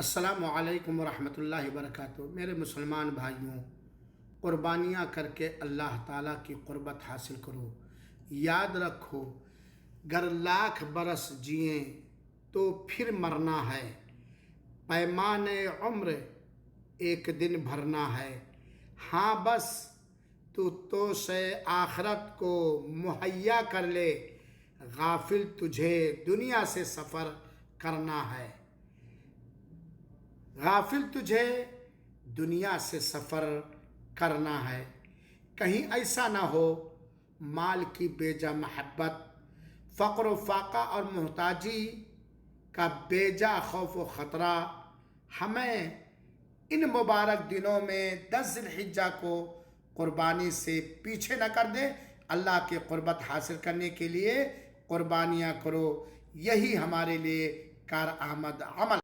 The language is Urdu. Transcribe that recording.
السلام علیکم ورحمۃ اللہ وبرکاتہ۔ میرے مسلمان بھائیوں، قربانیاں کر کے اللہ تعالیٰ کی قربت حاصل کرو۔ یاد رکھو، گر لاکھ برس جئیں تو پھر مرنا ہے، پیمانے عمر ایک دن بھرنا ہے۔ ہاں بس تو سے آخرت کو مہیا کر لے، غافل تجھے دنیا سے سفر کرنا ہے۔ غافل تجھے دنیا سے سفر کرنا ہے۔ کہیں ایسا نہ ہو مال کی بیجا محبت، فقر و فاقہ اور محتاجی کا بیجا خوف و خطرہ ہمیں ان مبارک دنوں میں 10 ذی الحجہ کو قربانی سے پیچھے نہ کر دے۔ اللہ کی قربت حاصل کرنے کے لیے قربانیاں کرو، یہی ہمارے لیے کارآمد عمل